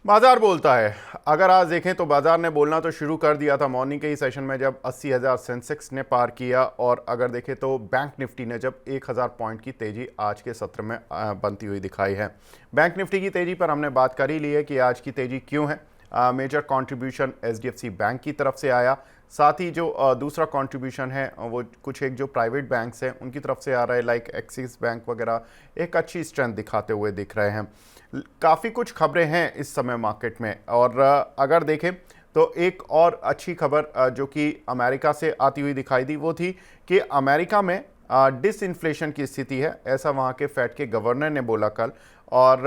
बाजार बोलता है। अगर आज देखें तो बाजार ने बोलना तो शुरू कर दिया था मॉर्निंग के ही सेशन में जब 80,000 सेंसेक्स ने पार किया, और अगर देखें तो बैंक निफ्टी ने जब 1,000 पॉइंट की तेजी आज के सत्र में बनती हुई दिखाई है। बैंक निफ्टी की तेजी पर हमने बात कर ही ली है कि आज की तेजी क्यों है। मेजर कंट्रीब्यूशन एचडीएफसी बैंक की तरफ से आया, साथ ही जो दूसरा कंट्रीब्यूशन है वो कुछ एक जो प्राइवेट बैंक्स हैं उनकी तरफ से आ रहा है, लाइक एक्सिस बैंक वगैरह एक अच्छी स्ट्रेंथ दिखाते हुए दिख रहे हैं। काफ़ी कुछ खबरें हैं इस समय मार्केट में, और अगर देखें तो एक और अच्छी खबर जो कि अमेरिका से आती हुई दिखाई दी वो थी कि अमेरिका में डिसइन्फ्लेशन की स्थिति है, ऐसा वहाँ के फेड के गवर्नर ने बोला कल। और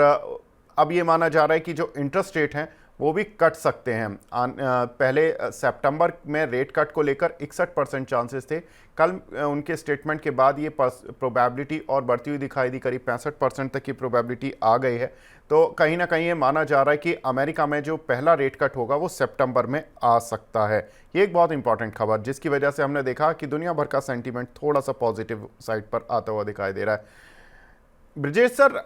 अब ये माना जा रहा है कि जो इंटरेस्ट रेट हैं वो भी कट सकते हैं। पहले सितंबर में रेट कट को लेकर 61% चांसेस थे, कल उनके स्टेटमेंट के बाद ये प्रोबेबिलिटी और बढ़ती हुई दिखाई दी, करीब 65% तक की प्रोबेबिलिटी आ गई है। तो कहीं ना कहीं ये माना जा रहा है कि अमेरिका में जो पहला रेट कट होगा वो सितंबर में आ सकता है। ये एक बहुत इंपॉर्टेंट खबर जिसकी वजह से हमने देखा कि दुनिया भर का सेंटीमेंट थोड़ा सा पॉजिटिव साइड पर आता हुआ दिखाई दे रहा है। ब्रजेश सर,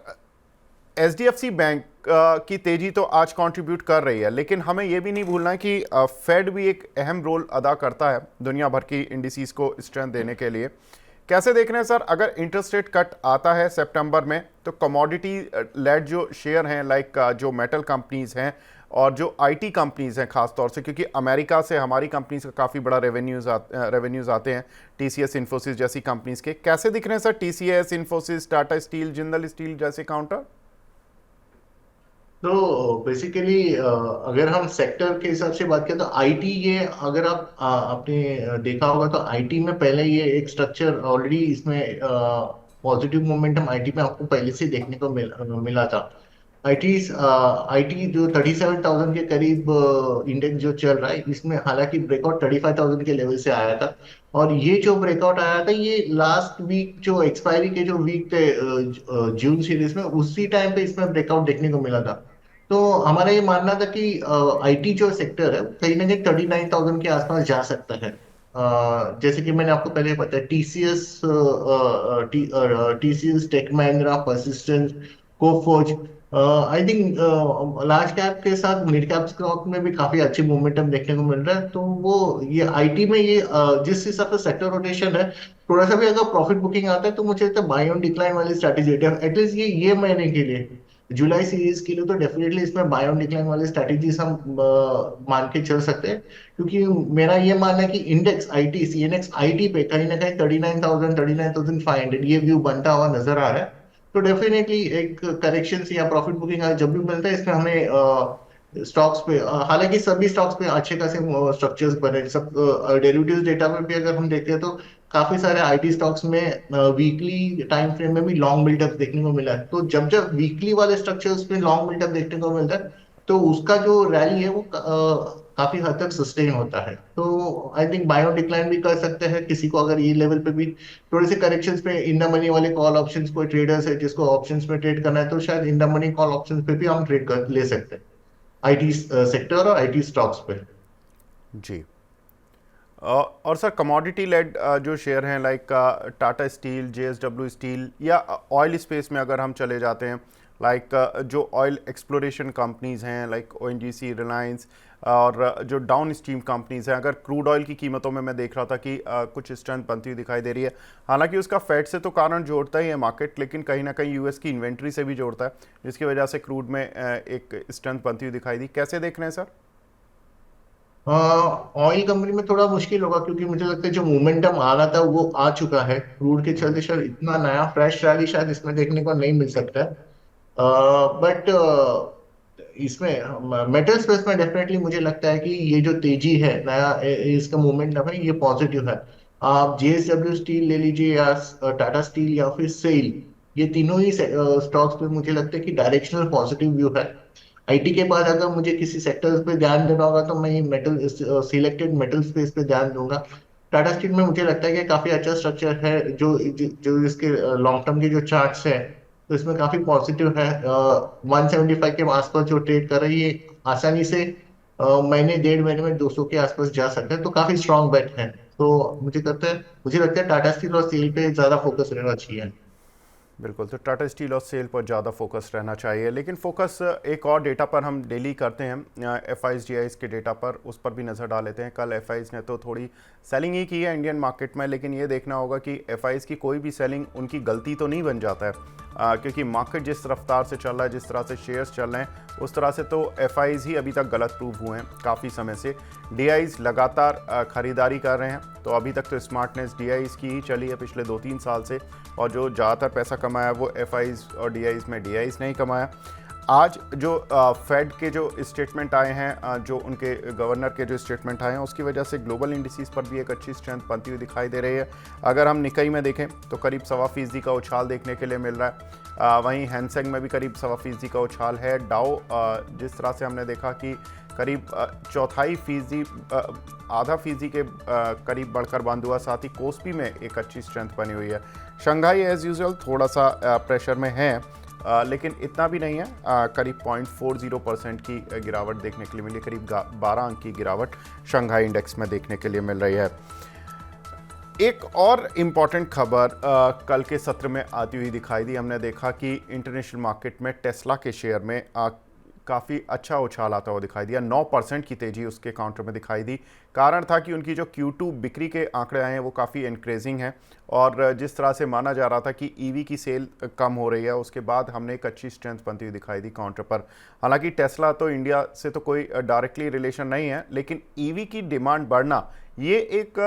एचडीएफसी बैंक की तेजी तो आज कंट्रीब्यूट कर रही है, लेकिन हमें यह भी नहीं भूलना है कि फेड भी एक अहम रोल अदा करता है दुनिया भर की इंडिसेस को स्ट्रेंथ देने के लिए। कैसे देख रहे हैं सर, अगर इंटरेस्ट रेट कट आता है सितंबर में तो कमोडिटी लेड जो शेयर हैं, लाइक जो मेटल कंपनीज हैं और जो आईटी कंपनीज हैं खास तौर से, क्योंकि अमेरिका से हमारी कंपनीज का काफ़ी बड़ा रेवेन्यूज़ आते हैं, टीसीएस इन्फोसिस जैसी कंपनीज के, कैसे दिख रहे हैं sir TCS, Infosys, Tata steel, Jindal steel जैसे काउंटर? तो बेसिकली अगर हम सेक्टर के हिसाब से बात करें तो आईटी, ये अगर आपने देखा होगा तो आईटी में पहले ये एक स्ट्रक्चर ऑलरेडी इसमें पॉजिटिव मोमेंटम आईटी में आपको पहले से देखने को मिला था। आईटी आईटी जो 37,000 के करीब इंडेक्स जो चल रहा है, इसमें हालांकि ब्रेकआउट 35,000 के लेवल से आया था। और ये जो ब्रेकआउट आया था ये लास्ट वीक जो एक्सपायरी के जो वीक थे जून सीरीज में, उसी टाइम पे इसमें ब्रेकआउट देखने को मिला था। तो हमारा ये मानना था कि आईटी जो सेक्टर है कहीं ना कहीं 39,000 के आसपास जा सकता है। जैसे कि मैंने आपको पहले बताया, TCS TCS, Tech Mahindra, Persistent, Coforge, I think large cap के साथ मिड कैप स्टॉक में भी काफी अच्छी मोमेंटम देखने को मिल रहा है। तो वो ये आईटी में ये जिस हिसाब से सेक्टर रोटेशन है, थोड़ा सा भी अगर प्रॉफिट बुकिंग आता है तो मुझे लगता है बाय ऑन डिक्लाइन वाली स्ट्रैटेजी एटलीस्ट ये महीने के लिए, जुलाई सीरीज के लिए तो डेफिनेटली इसमें बाय ऑन डिक्लाइन वाली स्ट्रैटेजीज हम मान के चल सकते हैं। क्योंकि मेरा ये मानना है कि इंडेक्स आईटी, सीएनएक्स आईटी पे कहीं ना कहीं 39,000, 39,500 ये व्यू बनता हुआ नजर आ रहा है। तो डेफिनेटली एक करेक्शन या प्रॉफिट बुकिंग जब भी मिलता है इसमें हमें स्टॉक्स पे हालांकि सभी स्टॉक्स पे अच्छे खासे स्ट्रक्चर्स बने, सब डेरिवेटिव्स डेटा में भी अगर हम देखते हैं तो काफी सारे आईटी स्टॉक्स में वीकली टाइम फ्रेम में भी लॉन्ग बिल्डअप देखने को मिला है। तो जब जब वीकली वाले स्ट्रक्चर्स में लॉन्ग बिल्डअप देखने को मिलता है तो उसका जो रैली है वो काफी हद तक सस्टेन होता है। तो आई थिंक बायो डिक्लाइन भी कर सकते हैं किसी को, अगर ये लेवल पे भी थोड़े से करेक्शंस पे इन द मनी वाले कॉल ऑप्शंस, कोई ट्रेडर्स है जिसको ऑप्शंस में ट्रेड करना है तो शायद in the money call options पे भी हम ट्रेड कर ले सकते हैं आईटी सेक्टर और आईटी स्टॉक्स पे। जी। और सर कमोडिटी लेड जो शेयर हैं, like Tata steel, JSW steel, या ऑयल स्पेस में अगर हम चले जाते हैं, लाइक जो ऑयल एक्सप्लोरेशन कंपनीज हैं लाइक ओएनजीसी, रिलायंस, और जो डाउन स्ट्रीम कंपनीज हैं, अगर क्रूड ऑयल की कीमतों में मैं देख रहा था कि कुछ स्ट्रेंथ बनती हुई दिखाई दे रही है। हालांकि उसका फेड से तो कारण जोड़ता ही है मार्केट, लेकिन कहीं ना कहीं यूएस की इन्वेंट्री से भी जोड़ता है, जिसकी वजह से क्रूड में एक स्ट्रेंथ बनती हुई दिखाई दी। कैसे देख रहे हैं सर? ऑयल कंपनी में थोड़ा मुश्किल होगा क्योंकि मुझे लगता है जो मोमेंटम आ रहा था वो आ चुका है क्रूड के चलते, शायद इतना नया फ्रेश रैली शायद इसमें देखने को नहीं मिल सकता है। बट इसमें मेटल स्पेस में डेफिनेटली मुझे लगता है कि ये जो तेजी है नया इसका मोमेंटम है ये पॉजिटिव है। आप जेएसडब्ल्यू स्टील ले लीजिए या टाटा स्टील या फिर सेल, ये तीनों ही स्टॉक्स पे मुझे लगता है कि डायरेक्शनल पॉजिटिव व्यू है। आईटी के बाद अगर मुझे किसी सेक्टर्स पे ध्यान देना होगा तो मैं मेटल सिलेक्टेड मेटल स्पेस पे ध्यान दूंगा। टाटा स्टील में मुझे लगता है कि काफी अच्छा स्ट्रक्चर है, जो इसके लॉन्ग टर्म के जो चार्ट्स है तो इसमें काफी पॉजिटिव है। 175 के आसपास जो ट्रेड कर रही है आसानी से महीने डेढ़ महीने में 200 के आसपास जा सकते हैं, तो काफी स्ट्रांग बेट है। तो मुझे लगता है टाटा स्टील और सेल पे ज्यादा फोकस रहना चाहिए। बिल्कुल, तो टाटा स्टील और सेल पर ज़्यादा फोकस रहना चाहिए, लेकिन फोकस एक और डेटा पर हम डेली करते हैं, एफ आईज डी आईज के डेटा पर, उस पर भी नज़र डाल लेते हैं। कल एफ आईज ने तो थोड़ी सेलिंग ही की है इंडियन मार्केट में, लेकिन ये देखना होगा कि एफ आईज की कोई भी सेलिंग उनकी गलती तो नहीं बन जाता है, क्योंकि मार्केट जिस रफ्तार से चल रहा है, जिस तरह से शेयर्स चल रहे हैं, उस तरह से तो एफ आईज ही अभी तक गलत प्रूव हुए हैं काफ़ी समय से। डी आईज लगातार खरीदारी कर रहे हैं, तो अभी तक तो स्मार्टनेस डी आईज की ही चली है पिछले 2-3 साल से, और जो ज़्यादातर पैसा कमाया वो एफ आईज और डी आईज में, डी आईज नहीं कमाया। आज जो फेड के जो स्टेटमेंट आए हैं, जो उनके गवर्नर के जो स्टेटमेंट आए हैं, उसकी वजह से ग्लोबल इंडिसेस पर भी एक अच्छी स्ट्रेंथ बनती हुई दिखाई दे रही है। अगर हम निकाई में देखें तो करीब 1.25% का उछाल देखने के लिए मिल रहा है। वहीं हैंसेंग में भी करीब 1.25% का उछाल है। डाउ जिस तरह से हमने देखा कि करीब 1/4%, आधा फीसदी के करीब बढ़कर बंद हुआ। साथ ही कोस्पी में एक अच्छी स्ट्रेंथ बनी हुई है। शंघाई एज यूजुअल थोड़ा सा प्रेशर में है, लेकिन इतना भी नहीं है। करीब 0.40% की गिरावट देखने के लिए मिली, करीब 12 अंक की गिरावट शंघाई इंडेक्स में देखने के लिए मिल रही है। एक और इम्पॉर्टेंट खबर कल के सत्र में आती हुई दिखाई दी। हमने देखा कि इंटरनेशनल मार्केट में टेस्ला के शेयर में काफ़ी अच्छा उछाल आता हुआ दिखाई दिया। 9% की तेज़ी उसके काउंटर में दिखाई दी। कारण था कि उनकी जो Q2 बिक्री के आंकड़े आए हैं वो काफ़ी इनक्रेजिंग हैं, और जिस तरह से माना जा रहा था कि ईवी की सेल कम हो रही है, उसके बाद हमने एक अच्छी स्ट्रेंथ बनती हुई दिखाई दी काउंटर पर। हालांकि टेस्ला तो इंडिया से तो कोई डायरेक्टली रिलेशन नहीं है, लेकिन ईवी की डिमांड बढ़ना ये एक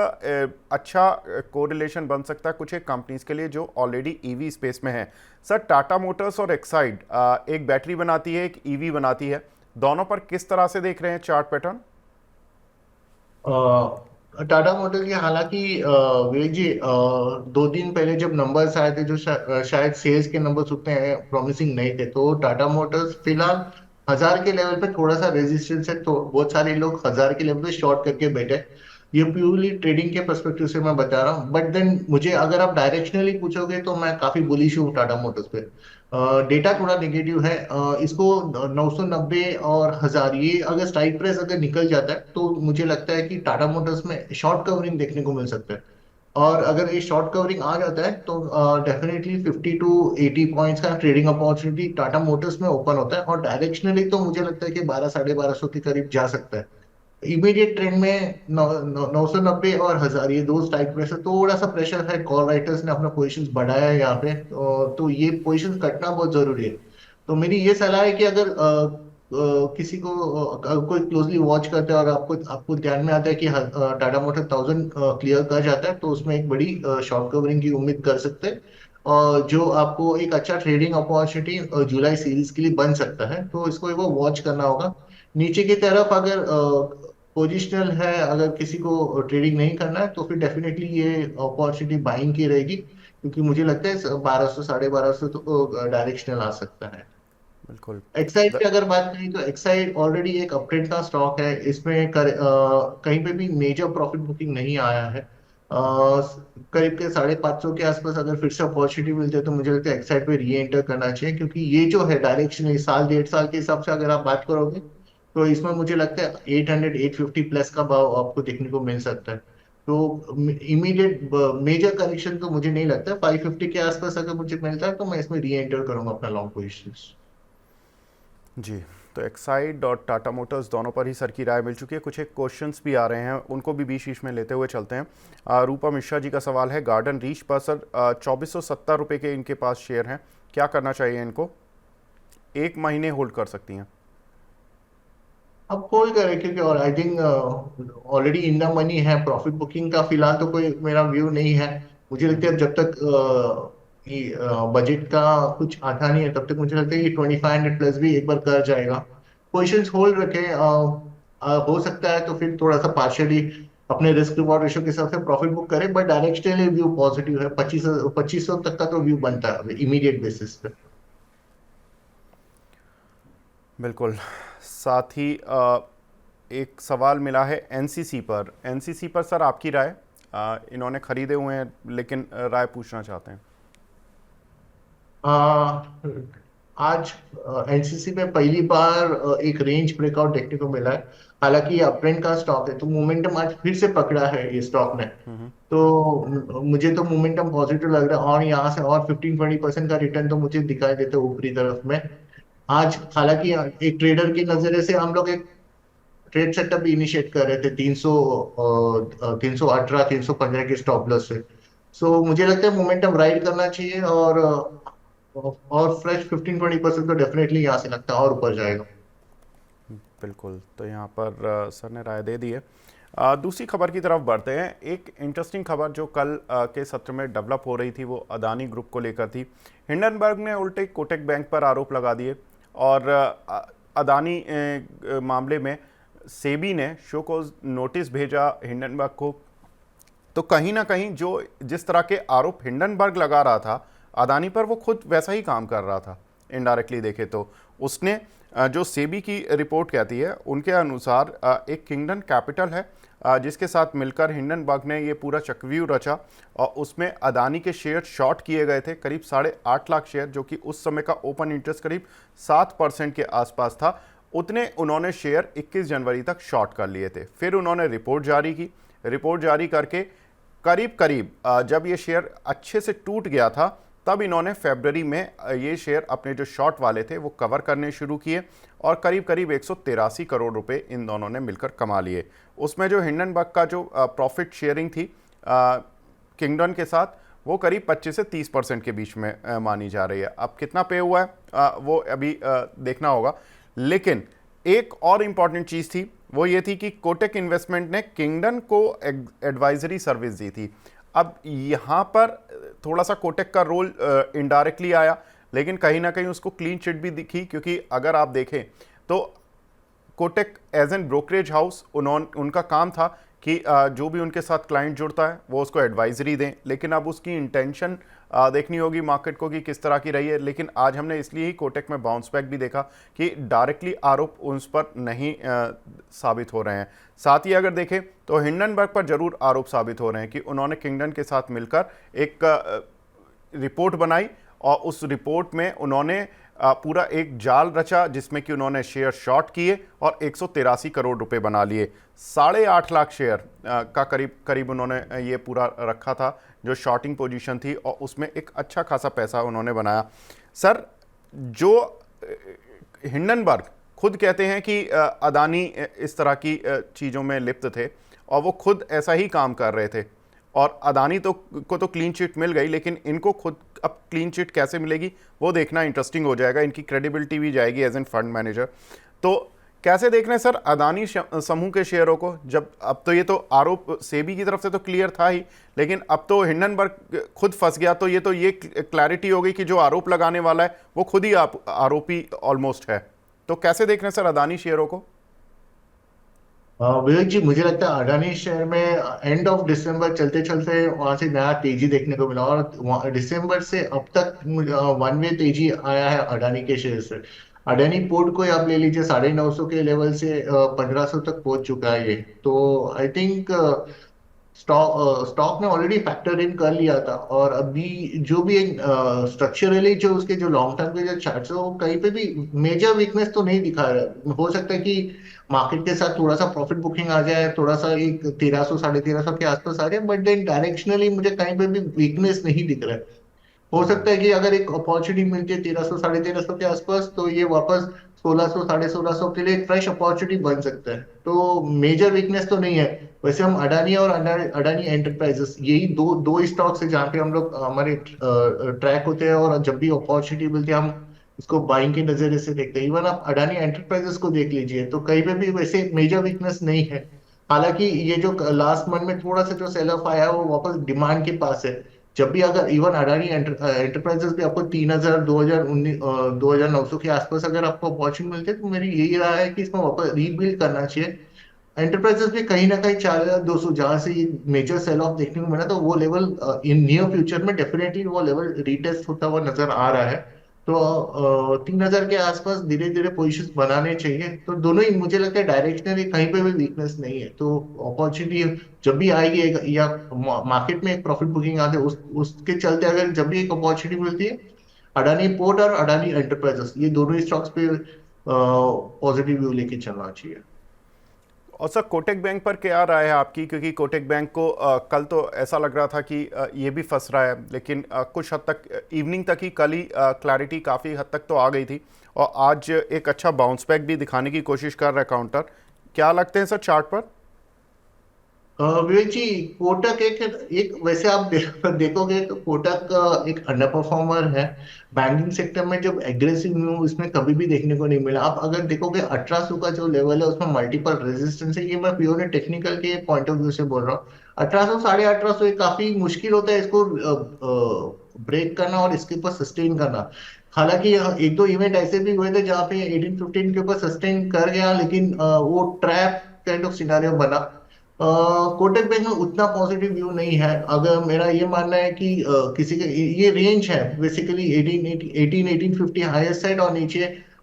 अच्छा कोरिलेशन बन सकता है कुछ एक कंपनीज के लिए जो ऑलरेडी ईवी स्पेस में है। सर, टाटा मोटर्स और एक्साइड एक बैटरी बनाती है, एक ईवी बनाती है, दोनों पर किस तरह से देख रहे हैं चार्ट पैटर्न? टाटा मोटर के हालांकि विवेक जी, 2 दिन पहले जब नंबर्स आए थे जो शायद सेल्स के नंबर्स उतने प्रॉमिसिंग नहीं थे, तो टाटा मोटर्स फिलहाल 1,000 के लेवल पे थोड़ा सा रेजिस्टेंस है, तो बहुत सारे लोग 1,000 के लेवल पे शॉर्ट करके बैठे। ये प्योरली ट्रेडिंग के पर्सपेक्टिव से मैं बता रहा हूँ, बट देन मुझे अगर आप डायरेक्शनली पूछोगे तो मैं काफी बुलिश हूँ टाटा मोटर्स पे। डेटा थोड़ा नेगेटिव है। इसको 990 और 1,000, ये अगर स्ट्राइक प्राइस अगर निकल जाता है तो मुझे लगता है कि टाटा मोटर्स में शॉर्ट कवरिंग देखने को मिल सकता है। और अगर ये शॉर्ट कवरिंग आ जाता है तो डेफिनेटली 50 to 80 पॉइंट्स का ट्रेडिंग अपॉर्चुनिटी टाटा मोटर्स में ओपन होता है, और डायरेक्शनली तो मुझे लगता है कि 1200-1250 के करीब जा सकता है। इमीडिएट ट्रेंड में 990 और 1,000, ये दो स्ट्राइक प्राइस है, थोड़ा सा प्रेशर है। कॉल राइटर्स ने अपना पोजीशंस बढ़ाया है यहाँ पे, तो ये पोजीशंस कटना बहुत जरूरी है। तो मेरी ये सलाह है कि अगर किसी को कोई क्लोजली वॉच करता है और आपको आपको ध्यान में आता है कि टाटा मोटर 1,000 क्लियर कर जाता है, तो उसमें एक बड़ी शॉर्ट कवरिंग की उम्मीद कर सकते हैं, और जो आपको एक अच्छा ट्रेडिंग अपॉर्चुनिटी जुलाई सीरीज के लिए बन सकता है, तो इसको वो वॉच करना होगा। नीचे की तरफ अगर पोजिशनल है, अगर किसी को ट्रेडिंग नहीं करना है, तो फिर डेफिनेटली ये अपॉर्चुनिटी बाइंग की रहेगी, क्योंकि मुझे लगता है 1200 1250 तो डायरेक्शनल आ सकता है। बिल्कुल। एक्साइड की अगर बात करें तो एक्साइड ऑलरेडी एक अपट्रेंड का स्टॉक है। इसमें कहीं पे भी मेजर प्रॉफिट बुकिंग नहीं आया है। करीब के 550 के आसपास अगर फिर से अपॉर्चुनिटी मिलती है तो मुझे लगता है एक्साइड पे री एंटर करना चाहिए, क्योंकि ये जो है डायरेक्शन साल 1.5 साल के हिसाब से अगर आप बात करोगे तो इसमें मुझे लगता है 800 850 प्लस का भाव आपको देखने को मिल सकता है। तो इमीडिएट मेजर करेक्शन तो मुझे नहीं लगता। 550 के आसपास अगर मुझे मिलता है तो मैं इसमें री एंटर करूंगा अपना लॉन्ग पोजिशन। जी, तो एक्साइड और टाटा मोटर्स दोनों पर ही सर की राय मिल चुकी है। कुछ एक क्वेश्चंस भी आ रहे हैं, उनको भी बीच बीच में लेते हुए चलते हैं। रूपा मिश्रा जी का सवाल है, गार्डन रीच पर सर 2470 रुपये के इनके पास शेयर हैं, क्या करना चाहिए इनको? 1 महीने होल्ड कर सकती हैं? अब कोई करे, क्योंकि और I think already in the money है। प्रॉफिट बुकिंग का फिलहाल तो कोई मेरा व्यू नहीं है। मुझे लगता है जब तक बजट का कुछ आता नहीं है तब तक मुझे लगता है कि 2500 प्लस भी एक बार कर जाएगा। पोजिशंस होल्ड रखे, हो सकता है तो फिर थोड़ा सा पार्शियली अपने रिस्क रिवॉर्ड रेशो के हिसाब से प्रॉफिट बुक करें, बट डायरेक्शनली व्यू पॉजिटिव है। 2500 तक का तो व्यू बनता है इमीडिएट बेसिस पे। बिल्कुल। साथ ही एक सवाल मिला है एनसीसी पर। एनसीसी पर सर आपकी राय? इन्होंने खरीदे हुए हैं लेकिन राय पूछना चाहते हैं। आज एनसीसी में पहली बार एक रेंज ब्रेकआउट देखने को मिला है। हालांकि ये अपट्रेंड का स्टॉक है, तो मोमेंटम आज फिर से पकड़ा है ये स्टॉक ने। तो मुझे तो मोमेंटम पॉजिटिव लग रहा है, और यहाँ से और 15-20% का रिटर्न तो मुझे दिखाई देता है ऊपरी तरफ में आज। हालांकि एक ट्रेडर की नजरिए से हम लोग एक ट्रेड सेटअप भी इनिशिएट कर रहे थे 318 315 के स्टॉप लॉस से। सो मुझे लगता है मोमेंटम राइड करना चाहिए, और फ्रेश 15-20% तो डेफिनेटली यहाँ से लगता है और ऊपर जाएगा। बिल्कुल, तो यहाँ पर सर ने राय दे दी है। दूसरी खबर की तरफ बढ़ते हैं। एक इंटरेस्टिंग खबर जो कल के सत्र में डेवलप हो रही थी वो अदानी ग्रुप को लेकर थी। हिंडनबर्ग ने उल्टे कोटक बैंक पर आरोप लगा दिए और अदानी मामले में सेबी ने शो को नोटिस भेजा हिंडनबर्ग को। तो कहीं ना कहीं जो जिस तरह के आरोप हिंडनबर्ग लगा रहा था अदानी पर, वो खुद वैसा ही काम कर रहा था इनडायरेक्टली देखे तो। उसने जो सेबी की रिपोर्ट कहती है उनके अनुसार एक किंगडम कैपिटल है जिसके साथ मिलकर हिंडनबर्ग ने ये पूरा चक्रव्यूह रचा और उसमें अदानी के शेयर शॉर्ट किए गए थे, करीब 8.5 लाख शेयर, जो कि उस समय का ओपन इंटरेस्ट करीब 7% के आसपास था। उतने उन्होंने शेयर 21 जनवरी तक शॉर्ट कर लिए थे। फिर उन्होंने रिपोर्ट जारी की। रिपोर्ट जारी करके करीब करीब जब ये शेयर अच्छे से टूट गया था तब इन्होंने फरवरी में ये शेयर अपने जो शॉर्ट वाले थे वो कवर करने शुरू किए और करीब करीब 183 करोड़ रुपए इन दोनों ने मिलकर कमा लिए। उसमें जो हिंडनबर्ग का जो प्रॉफिट शेयरिंग थी किंगडम के साथ, वो करीब 25 से 30% के बीच में मानी जा रही है। अब कितना पे हुआ है वो अभी देखना होगा। लेकिन एक और इम्पॉर्टेंट चीज़ थी, वो ये थी कि कोटक इन्वेस्टमेंट ने किंगडम को एडवाइजरी सर्विस दी थी। अब यहाँ पर थोड़ा सा कोटक का रोल इनडायरेक्टली आया, लेकिन कहीं ना कहीं उसको क्लीन चिट भी दिखी, क्योंकि अगर आप देखें तो Kotak as an brokerage house उनका काम था कि जो भी उनके साथ क्लाइंट जुड़ता है वो उसको एडवाइजरी दें। लेकिन अब उसकी इंटेंशन देखनी होगी मार्केट को कि किस तरह की रही है। लेकिन आज हमने इसलिए ही कोटक में बाउंस बैक भी देखा कि डायरेक्टली आरोप उस पर नहीं साबित हो रहे हैं। साथ ही अगर देखें तो हिंडनबर्ग पर जरूर आरोप साबित हो रहे हैं कि उन्होंने किंगडम के साथ मिलकर एक रिपोर्ट बनाई और उस रिपोर्ट में उन्होंने पूरा एक जाल रचा जिसमें कि उन्होंने शेयर शॉर्ट किए और 183 करोड़ रुपए बना लिए। 8.5 लाख शेयर का करीब करीब उन्होंने ये पूरा रखा था जो शॉर्टिंग पोजीशन थी, और उसमें एक अच्छा खासा पैसा उन्होंने बनाया। सर, जो हिंडनबर्ग खुद कहते हैं कि अदानी इस तरह की चीज़ों में लिप्त थे और वो खुद ऐसा ही काम कर रहे थे, और अदानी को तो क्लीन चिट मिल गई, लेकिन इनको खुद अब क्लीन चिट कैसे मिलेगी वो देखना इंटरेस्टिंग हो जाएगा। इनकी क्रेडिबिलिटी भी जाएगी एज एन फंड मैनेजर। तो कैसे देख रहे हैं सर अदानी समूह के शेयरों को? जब अब तो ये तो आरोप सेबी की तरफ से तो क्लियर था ही, लेकिन अब तो हिंडनबर्ग खुद फंस गया, तो ये क्लैरिटी हो गई कि जो आरोप लगाने वाला है वो खुद ही आरोपी ऑलमोस्ट है। तो कैसे देख रहे हैं सर अदानी शेयरों को? विवेक जी, मुझे लगता है अडानी शेयर में एंड ऑफ दिसंबर चलते चलते वहां से नया तेजी देखने को मिला, और दिसंबर से अब तक वन वे तेजी आया है अडानी के शेयर से। अडानी पोर्ट को आप ले लीजिए, 950 के लेवल से 1500 तक पहुंच चुका है ये। तो आई थिंक स्टॉक ने ऑलरेडी फैक्टर इन कर लिया था, और अभी जो भी एक स्ट्रक्चरली जो उसके जो लॉन्ग टर्म के जो चार्ट्स है वो कहीं पे भी मेजर वीकनेस तो नहीं दिखा रहा है। हो सकता है कि मार्केट के साथ थोड़ा सा प्रॉफिट बुकिंग आ जाए, थोड़ा सा एक 1300 1350 के आसपास आ जाए, बट देन डायरेक्शनली मुझे कहीं पे भी वीकनेस नहीं दिख रहा है। हो सकता है कि अगर एक अपॉर्चुनिटी मिलती है 1300 1350 के आसपास, तो ये वापस 1600 1650 के लिए एक फ्रेश अपॉर्चुनिटी बन सकता है। तो मेजर वीकनेस तो नहीं है। वैसे हम अडानी और अडानी एंटरप्राइजेस, यही दो दो स्टॉक्स है जहाँ पे हम लोग हमारे ट्रैक होते हैं, और जब भी अपॉर्चुनिटी मिलती है हम इसको बाइंग के नजरिए से देखते हैं। इवन आप अडानी एंटरप्राइजेस को देख लीजिए, तो कहीं पे भी वैसे मेजर वीकनेस नहीं है। हालांकि ये जो लास्ट मंथ में थोड़ा सा जो सेल ऑफ आया है वो वापस डिमांड के पास है। जब भी अगर इवन अडानी एंटरप्राइजेस भी आपको 3000 2019 2900 के आसपास अगर आपको अपॉर्चुनिटी मिलती है, तो मेरी यही राय है कि इसमें वापस रीबिल्ड करना चाहिए। एंटरप्राइजेस भी कहीं ना कहीं 4200 जहां से ये मेजर सेल ऑफ देखने को मिला, तो वो लेवल इन नियर फ्यूचर में डेफिनेटली वो लेवल रीटेस्ट होता हुआ नजर आ रहा है। तो 3000 के आसपास धीरे धीरे पोजिशन बनाने चाहिए। तो दोनों ही मुझे लगता है डायरेक्शनली कहीं पे भी वीकनेस नहीं है। तो अपॉर्चुनिटी जब भी आएगी या मार्केट में एक प्रॉफिट बुकिंग आते है उसके चलते अगर जब भी एक अपॉर्चुनिटी मिलती है, अडानी पोर्ट और अडानी एंटरप्राइजेस, ये दोनों ही स्टॉक्स पे पॉजिटिव व्यू लेके चलना चाहिए। और सर कोटक बैंक पर क्या राय है आपकी, क्योंकि कोटक बैंक को कल तो ऐसा लग रहा था कि ये भी फंस रहा है, लेकिन कुछ हद तक इवनिंग तक ही कल ही क्लैरिटी काफ़ी हद तक तो आ गई थी और आज एक अच्छा बाउंस बैक भी दिखाने की कोशिश कर रहा है काउंटर। क्या लगते हैं सर चार्ट पर? विवेक जी, कोटक एक एक वैसे आप देखोगे तो कोटक एक अंडर परफॉर्मर है। बैंकिंग सेक्टर में जब एग्रेसिव मूव इसमें कभी भी देखने को नहीं मिला। आप अगर देखोगे 1800 का जो लेवल है उसमें मल्टीपल रेजिस्टेंस है, ये मैं प्योरली टेक्निकल के पॉइंट ऑफ व्यू से बोल रहा हूँ। 1800 1850 ये काफी मुश्किल होता है इसको ब्रेक करना और इसके ऊपर सस्टेन करना। हालांकि एक दो इवेंट ऐसे भी हुए थे जहाँ पे 1815 के ऊपर सस्टेन कर गया, लेकिन वो ट्रैप काइंड ऑफ सिनारियो बना। कोटक बैंक में उतना पॉजिटिव व्यू नहीं है। अगर मेरा ये मानना है कि किसी के ये रेंज है बेसिकली 1850 हाईएस्ट साइड और नीचे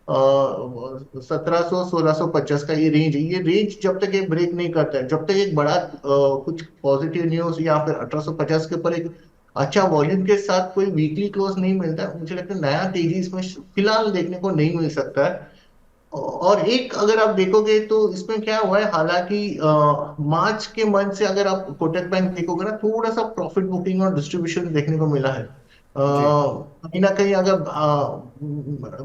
1700 1650 का ये रेंज है। ये रेंज जब तक ये ब्रेक नहीं करता है, जब तक एक बड़ा कुछ पॉजिटिव न्यूज या फिर 1850 के ऊपर एक अच्छा वॉल्यूम के साथ कोई वीकली क्लोज नहीं मिलता है, मुझे लगता है नया तेजी इसमें फिलहाल देखने को नहीं मिल सकता है। और एक अगर आप देखोगे तो इसमें क्या हुआ है, हालांकि मार्च के मंथ से अगर आप कोटक बैंक देखोगे ना, थोड़ा सा प्रॉफिट बुकिंग और डिस्ट्रीब्यूशन देखने को मिला है। जी। कहीं ना कहीं अगर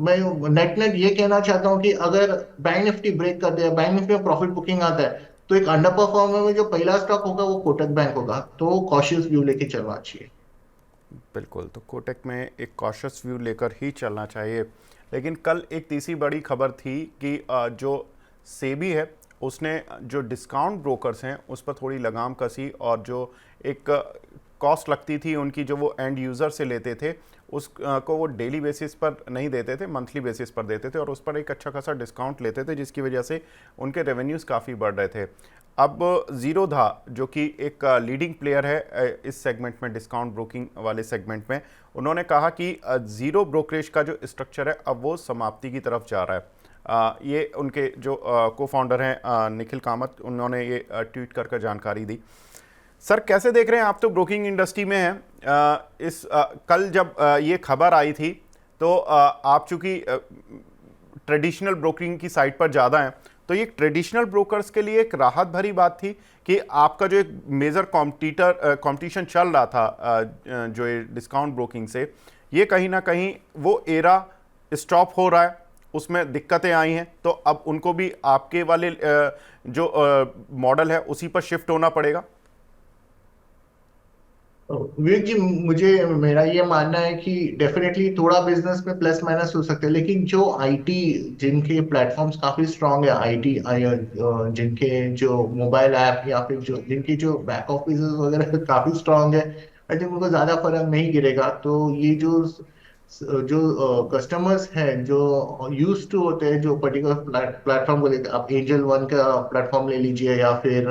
मैं नेट नेट ये कहना चाहता हूँ कि अगर बैंक निफ्टी ब्रेक कर दे, बैंक निफ्टी में प्रॉफिट बुकिंग आता है, तो एक अंडर परफॉर्मर में जो पहला स्टॉक होगा वो कोटक बैंक होगा, तो कॉशियस व्यू लेके चलना चाहिए। बिल्कुल, तो कोटक में एक कॉशियस व्यू लेकर ही चलना चाहिए। लेकिन कल एक तीसरी बड़ी खबर थी कि जो सेबी है उसने जो डिस्काउंट ब्रोकर्स हैं उस पर थोड़ी लगाम कसी और जो एक कॉस्ट लगती थी उनकी जो वो एंड यूज़र से लेते थे उस को वो डेली बेसिस पर नहीं देते थे, मंथली बेसिस पर देते थे और उस पर एक अच्छा खासा डिस्काउंट लेते थे, जिसकी वजह से उनके रेवेन्यूज़ काफ़ी बढ़ रहे थे। अब ज़ीरोधा जो कि एक लीडिंग प्लेयर है इस सेगमेंट में, डिस्काउंट ब्रोकिंग वाले सेगमेंट में, उन्होंने कहा कि ज़ीरो ब्रोकरेज का जो स्ट्रक्चर है अब वो समाप्ति की तरफ जा रहा है। ये उनके जो को फाउंडर हैं निखिल कामत, उन्होंने ये ट्वीट कर जानकारी दी। सर कैसे देख रहे हैं आप, तो ब्रोकिंग इंडस्ट्री में हैं, कल जब ये खबर आई थी तो आप चूंकि ट्रेडिशनल ब्रोकिंग की साइट पर ज़्यादा हैं, तो ये ट्रेडिशनल ब्रोकर्स के लिए एक राहत भरी बात थी कि आपका जो एक मेजर कंपटीशन चल रहा था जो ये डिस्काउंट ब्रोकिंग से, ये कहीं ना कहीं वो एरा स्टॉप हो रहा है, उसमें दिक्कतें आई हैं, तो अब उनको भी आपके वाले जो मॉडल है उसी पर शिफ्ट होना पड़ेगा। विवेक जी, मुझे मेरा ये मानना है कि डेफिनेटली थोड़ा बिजनेस में प्लस माइनस हो सकते हैं, लेकिन जो आईटी जिनके प्लेटफॉर्म्स काफी स्ट्रांग है, आईटी जिनके जो मोबाइल ऐप या फिर जो जिनकी जो बैक ऑफिस वगैरह काफी स्ट्रांग है, आई थिंक उनको ज्यादा फर्क नहीं गिरेगा। तो ये जो जो कस्टमर्स हैं जो यूज टू होते हैं जो पर्टिकुलर प्लेटफॉर्म को लेकर, आप एंजल वन का प्लेटफॉर्म ले लीजिए या फिर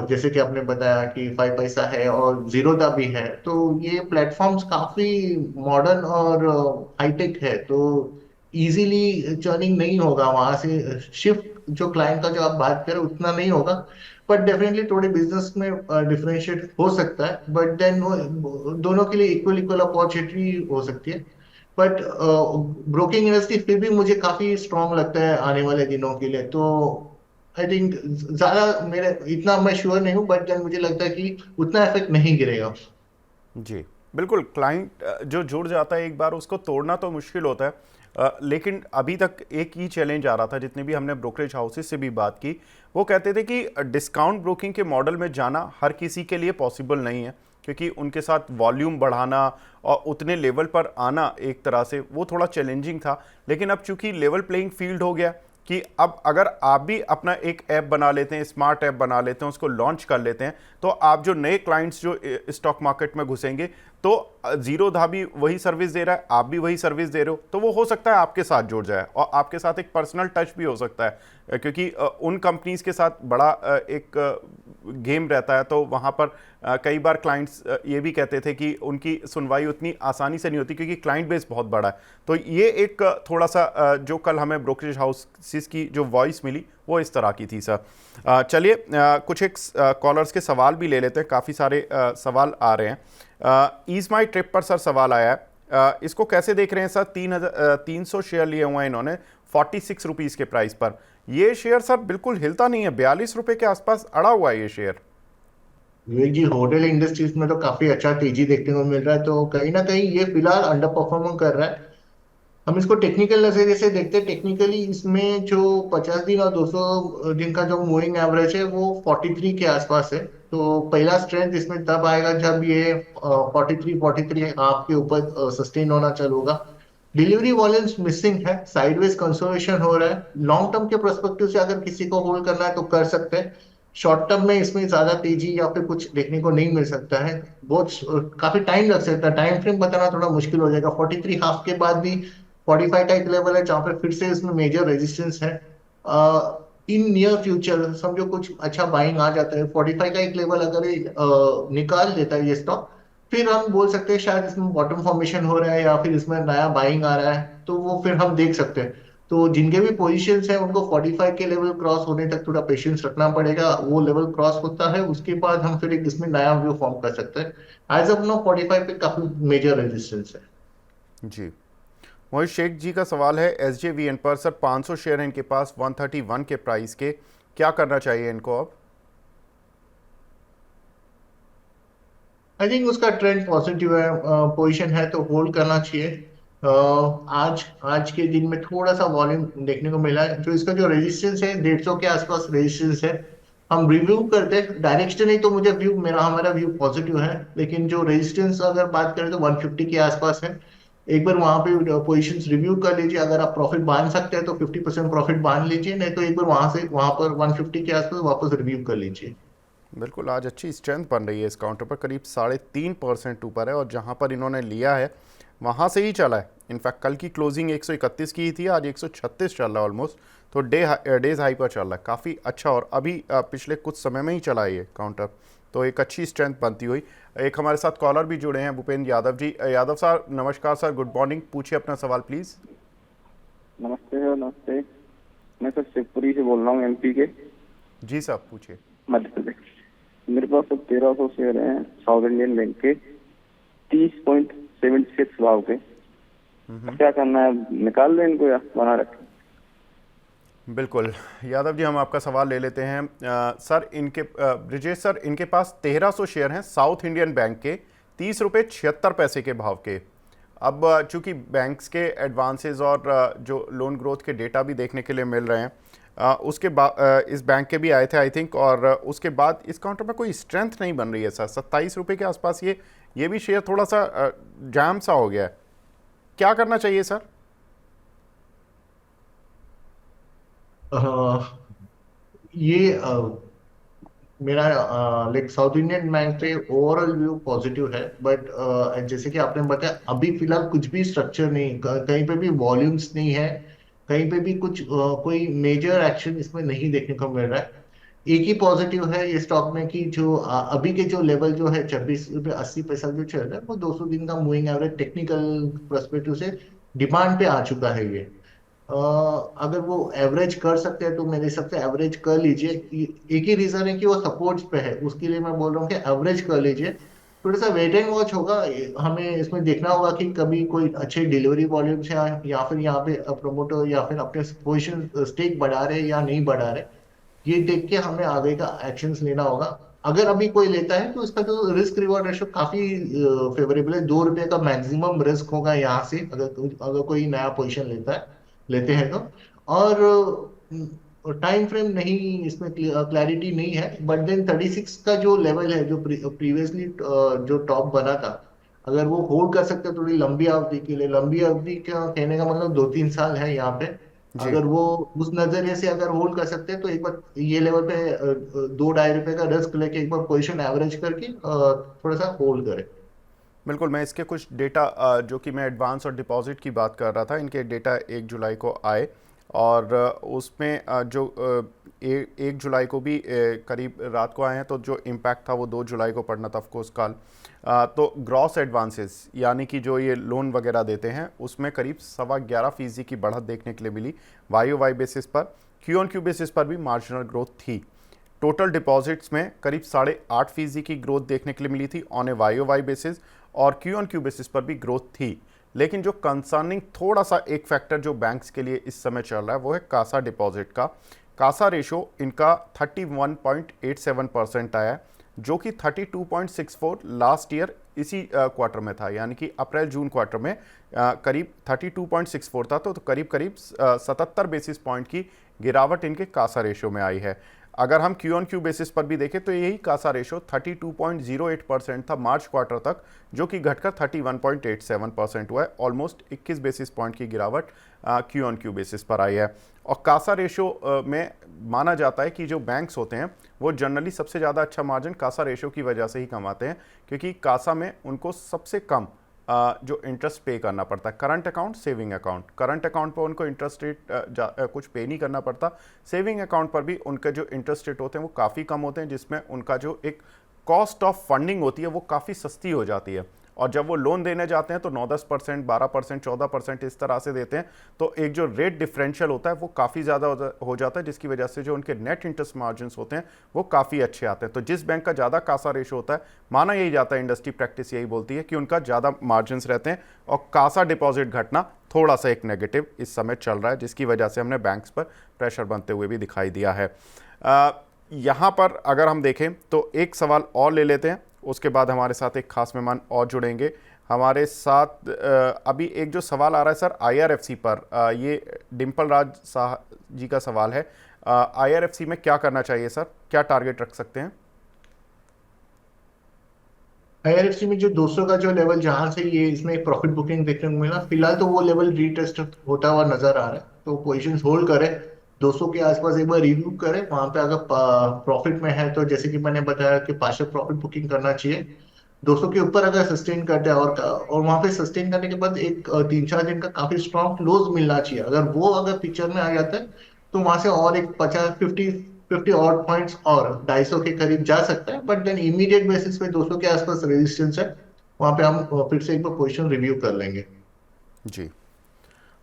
जैसे कि आपने बताया कि 5 पैसा है और जीरोधा भी है, तो ये प्लेटफॉर्म्स काफी मॉडर्न और हाईटेक है। तो इजीली चर्निंग नहीं होगा वहां से शिफ्ट, जो क्लाइंट का जो आप बात करें उतना नहीं होगा। बट डेफिनेटली थोड़े बिजनेस में डिफरेंशिएट हो सकता है, बट देन दोनों के लिए इक्वल इक्वल अपॉर्चुनिटी हो सकती है। बट ब्रोकिंग इंडस्ट्री फिर भी मुझे काफी स्ट्रांग लगता है आने वाले दिनों के लिए। तो आई थिंक ज्यादा मेरे इतना मैं श्योर नहीं हूँ, बट देन मुझे लगता है कि उतना इफेक्ट नहीं गिरेगा। जी बिल्कुल, क्लाइंट जो जुड़ जाता है एक बार, उसको तोड़ना तो मुश्किल होता है। लेकिन अभी तक एक ही चैलेंज आ रहा था, जितने भी हमने ब्रोकरेज हाउसेस से भी बात की, वो कहते थे कि डिस्काउंट ब्रोकिंग के मॉडल में जाना हर किसी के लिए पॉसिबल नहीं है, क्योंकि उनके साथ वॉल्यूम बढ़ाना और उतने लेवल पर आना एक तरह से वो थोड़ा चैलेंजिंग था। लेकिन अब चूंकि लेवल प्लेइंग फील्ड हो गया कि अब अगर आप भी अपना एक ऐप बना लेते हैं, स्मार्ट ऐप बना लेते हैं, उसको लॉन्च कर लेते हैं, तो आप जो नए क्लाइंट्स जो स्टॉक मार्केट में घुसेंगे, तो जीरोधा भी वही सर्विस दे रहा है, आप भी वही सर्विस दे रहे हो, तो वो हो सकता है आपके साथ जुड़ जाए और आपके साथ एक पर्सनल टच भी हो सकता है, क्योंकि उन कंपनीज के साथ बड़ा एक गेम रहता है, तो वहाँ पर कई बार क्लाइंट्स ये भी कहते थे कि उनकी सुनवाई उतनी आसानी से नहीं होती, क्योंकि क्लाइंट बेस बहुत बड़ा है। तो ये एक थोड़ा सा जो कल हमें ब्रोकरेज हाउसेस की जो वॉइस मिली वो इस तरह की थी। सर चलिए कुछ एक कॉलर्स के सवाल भी ले लेते हैं, काफ़ी सारे सवाल आ रहे हैं। ईज माई ट्रिप पर सर सवाल आया है इसको कैसे देख रहे हैं सर? 300 शेयर लिए हुए हैं इन्होंने 46 रुपीज़ के प्राइस पर। ये शेयर सर बिल्कुल हिलता नहीं है, 42 रुपए के आसपास अड़ा हुआ है ये शेयर। विवेक जी, होटल इंडस्ट्रीज में तो काफी अच्छा तेजी देखने को मिल रहा है, तो कहीं ना कहीं ये फिलहाल अंडर परफॉर्म कर रहा है। हम इसको टेक्निकल नजरिए से देखते हैं। टेक्निकली इसमें जो 50 दिन और 200 दिन का जो मूविंग एवरेज है वो 43 के आसपास है। तो पहला स्ट्रेंथ इसमें तब आएगा जब ये 43 के ऊपर सस्टेन होना चालू होगा। डिलीवरी वॉल्यूम्स मिसिंग है, साइडवेज कंसोलिडेशन हो रहा है। लॉन्ग टर्म के पर्सपेक्टिव से अगर किसी को होल्ड करना है तो कर सकते हैं। शॉर्ट टर्म में इसमें ज्यादा तेजी या फिर कुछ देखने को नहीं मिल सकता है। काफी टाइम लग सकता है, टाइम फ्रेम बताना थोड़ा मुश्किल हो जाएगा। 43 के बाद भी 45 का एक लेवल है जहां पे फिर से इसमें मेजर रेजिस्टेंस है। इन नियर फ्यूचर समझो कुछ अच्छा बाइंग आ जाता है, 45 का एक लेवल अगर ये निकाल देता है ये स्टॉक, फिर हम बोल सकते हैं शायद इसमें बॉटम फॉर्मेशन हो रहा है या फिर इसमें नया बाइंग आ रहा है, तो वो फिर हम देख सकते हैं। तो जिनके भी पोजीशंस हैं उनको 45 के लेवल क्रॉस होने तक थोड़ा पेशेंस रखना पड़ेगा। वो लेवल क्रॉस होता है उसके बाद हम फिर एक इसमें नया व्यू फॉर्म कर सकते हैं। एज ऑफ नाउ 45 पे काफी मेजर रेजिस्टेंस है। जी, मोहित शेख जी का सवाल है SJVN पर। सर 500 शेयर हैं इनके पास 131 के प्राइस के, क्या करना चाहिए इनको अब? आई थिंक उसका ट्रेंड पॉजिटिव है, पोजीशन है तो होल्ड करना चाहिए। आज आज के दिन में थोड़ा सा वॉल्यूम देखने को मिला है। जो इसका जो रेजिस्टेंस है 150 के आसपास रेजिस्टेंस है। हम रिव्यू करते हैं डायरेक्शन ही, तो मुझे व्यू हमारा व्यू पॉजिटिव है, लेकिन जो रेजिस्टेंस अगर बात करें तो 150 के आसपास है। एक बार वहां पे पोजीशंस रिव्यू कर लीजिए। अगर आप प्रॉफिट बांध सकते हैं तो 50% प्रॉफिट बांध लीजिए, नहीं तो एक बार वहां पर 150 के आसपास वापस रिव्यू कर लीजिए। बिल्कुल, आज अच्छी स्ट्रेंथ बन रही है इस काउंटर पर, करीब 3.5% ऊपर है और जहां पर इन्होंने लिया है वहां से ही चला है। इनफैक्ट कल की क्लोजिंग 131 की ही थी, आज 136 चल रहा है ऑलमोस्ट। तो डेज हाई पर चल रहा है, काफ़ी अच्छा। और अभी पिछले कुछ समय में ही चला है ये काउंटर, तो एक अच्छी स्ट्रेंथ बनती हुई। एक हमारे साथ कॉलर भी जुड़े हैं, भूपेंद्र यादव जी। यादव सर नमस्कार सर, गुड मॉर्निंग, पूछिए अपना सवाल प्लीज़। नमस्ते सर, नमस्ते। मैं सर शिवपुरी से बोल रहा हूँ, MP के, जी साहब पूछिए। मध्य प्रदेश। मेरे पास अब 1300 शेयर हैं साउथ इंडियन बैंक के 30.76 भाव के। क्या करना है, निकाल दें इनको या बना रखें? बिल्कुल यादव जी, हम आपका सवाल ले लेते हैं। सर इनके ब्रिजेश सर, इनके पास 1300 शेयर हैं साउथ इंडियन बैंक के 30 रुपये 76 पैसे के भाव के। अब चूंकि बैंक्स के एडवांसेस और जो लोन ग्रोथ के डेटा भी देखने के लिए मिल रहे हैं, उसके बाद इस बैंक के भी आए थे आई थिंक, और उसके बाद इस काउंटर में कोई स्ट्रेंथ नहीं बन रही है सर। 27 रुपये के आसपास ये भी शेयर थोड़ा सा जैम सा हो गया है, क्या करना चाहिए सर? ये मेरा लाइक साउथ इंडियन बैंक पे ओवरऑल व्यू पॉजिटिव है, बट जैसे कि आपने बताया अभी फिलहाल कुछ भी स्ट्रक्चर नहीं, कहीं पे भी वॉल्यूम्स नहीं है, कहीं पे भी कुछ कोई मेजर एक्शन इसमें नहीं देखने को मिल रहा है। एक ही पॉजिटिव है ये स्टॉक में कि जो अभी के जो लेवल जो है 26 रुपये 80 पैसा जो चल रहा है वो 200 दिन का मूविंग एवरेज टेक्निकल परस्पेक्टिव से डिमांड पे आ चुका है ये। अगर वो एवरेज कर सकते हैं तो मेरे हिसाब से एवरेज कर लीजिए। एक ही रीजन है कि वो सपोर्ट्स पे है, उसके लिए मैं बोल रहा हूँ कि एवरेज कर लीजिए। थोड़ा सा वेट एंड वॉच होगा। हमें इसमें देखना होगा कि कभी कोई अच्छे डिलीवरी वॉल्यूम्स या फिर यहाँ पे प्रमोटर या फिर अपने पोजिशन स्टेक बढ़ा रहे या नहीं बढ़ा रहे, ये देख के हमें आगे का एक्शंस लेना होगा। अगर अभी कोई लेता है तो इसका जो रिस्क रिवॉर्ड रेशो काफी फेवरेबल है। 2 रुपए का मैक्सिमम रिस्क होगा यहाँ से, अगर कोई नया पोजीशन लेते हैं तो। और टाइम फ्रेम नहीं, इसमें क्लैरिटी नहीं है, बट देन 36 का जो लेवल है जो प्रीवियसली जो टॉप बना था, अगर वो होल्ड कर सकते हैं थोड़ी लंबी अवधि के लिए, लंबी अवधि का कहने का मतलब 2-3 साल है यहाँ पे, जी अगर वो उस नजरिए से अगर होल्ड कर सकते हैं तो एक बार ये लेवल पे 2-2.5 रुपए का रिस्क लेके एक बार पोजीशन एवरेज करके थोड़ा सा होल्ड करें। बिल्कुल, मैं इसके कुछ डेटा जो कि मैं एडवांस और डिपॉजिट की बात कर रहा था, इनके डेटा 1 जुलाई को आए और उसमें जो 1 जुलाई को भी करीब रात को आए हैं, तो जो इम्पैक्ट था वो 2 जुलाई को पड़ना था ऑफकोर्स कल। तो ग्रॉस एडवांसेस यानी कि जो ये लोन वगैरह देते हैं उसमें करीब 11.25% की बढ़त देखने के लिए मिली YOY बेसिस पर। Q-on-Q बेसिस पर भी मार्जिनल ग्रोथ थी। टोटल डिपॉजिट्स में करीब 8.5% की ग्रोथ देखने के लिए मिली थी ऑन ए YOY बेसिस, और Q-on-Q बेसिस पर भी ग्रोथ थी। लेकिन जो कंसर्निंग थोड़ा सा एक फैक्टर जो बैंक्स के लिए इस समय चल रहा है वो है कासा डिपॉजिट का। कासा रेशो इनका 31.87% आया है, जो कि 32.64 लास्ट ईयर इसी क्वार्टर में था, यानी कि अप्रैल जून क्वार्टर में करीब 32.64 था, तो करीब करीब 77 बेसिस पॉइंट की गिरावट इनके कासा रेशो में आई है। अगर हम क्यू ऑन क्यू बेसिस पर भी देखें तो यही कासा रेशो 32.08% था मार्च क्वार्टर तक, जो कि घटकर 31.87% हुआ है। ऑलमोस्ट 21 बेसिस पॉइंट की गिरावट क्यू ऑन क्यू बेसिस पर आई है। और कासा रेशो में माना जाता है कि जो बैंक्स होते हैं वो जनरली सबसे ज़्यादा अच्छा मार्जिन कासा रेशो की वजह से ही कमाते हैं, क्योंकि कासा में उनको सबसे कम जो इंटरेस्ट पे करना पड़ता है। Current account, saving account, current account पर उनको इंटरेस्ट रेट कुछ पे नहीं करना पड़ता। सेविंग अकाउंट पर भी उनके जो इंटरेस्ट रेट होते हैं वो काफ़ी कम होते हैं, जिसमें उनका जो एक कॉस्ट ऑफ फंडिंग होती है वो काफ़ी सस्ती हो जाती है। और जब वो लोन देने जाते हैं तो 9-10%, 12%, 14% इस तरह से देते हैं, तो एक जो रेट डिफरेंशियल होता है वो काफ़ी ज़्यादा हो जाता है, जिसकी वजह से जो उनके नेट इंटरेस्ट मार्जिन होते हैं वो काफ़ी अच्छे आते हैं। तो जिस बैंक का ज़्यादा कासा रेशो होता है, माना यही जाता है, इंडस्ट्री प्रैक्टिस यही बोलती है कि उनका ज़्यादा मार्जिन रहते हैं, और कासा डिपॉजिट घटना थोड़ा सा एक नेगेटिव इस समय चल रहा है, जिसकी वजह से हमने बैंक्स पर प्रेशर बनते हुए भी दिखाई दिया है। यहाँ पर अगर हम देखें तो एक सवाल और ले लेते हैं, उसके बाद हमारे साथ एक खास मेहमान और जुड़ेंगे हमारे साथ। अभी एक जो सवाल आ रहा है सर IRFC पर, ये डिम्पल राज शाह जी का सवाल है। IRFC में क्या करना चाहिए सर, क्या टारगेट रख सकते हैं? IRFC में जो 200 का जो लेवल जहां से ये इसमें एक प्रॉफिट बुकिंग देखने को मिला, फिलहाल तो वो लेवल रीटेस्ट होता हुआ नजर आ रहा है, तो पोजीशंस होल्ड करें। 200 के आसपास एक बार रिव्यू करें, वहां पे अगर प्रॉफिट में है तो जैसे कि मैंने बताया कि पार्शियल प्रॉफिट बुकिंग करना चाहिए। 200 के ऊपर अगर सस्टेन करते हैं और वहां पे सस्टेन करने के बाद एक 3-4 दिन का काफी स्ट्रॉन्ग क्लोज मिलना चाहिए। अगर वो अगर पिक्चर में आ जाता है तो वहां से और एक 50 और पॉइंट्स और 250 के करीब जा सकता है। बट देन इमीडिएट बेसिस पे 200 के आसपास रेजिस्टेंस है, वहां पे हम फिर से एक बार पोजीशन रिव्यू कर लेंगे। जी,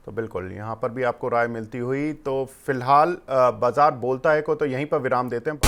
तो बिल्कुल यहाँ पर भी आपको राय मिलती हुई, तो फिलहाल बाजार बोलता है को तो यहीं पर विराम देते हैं।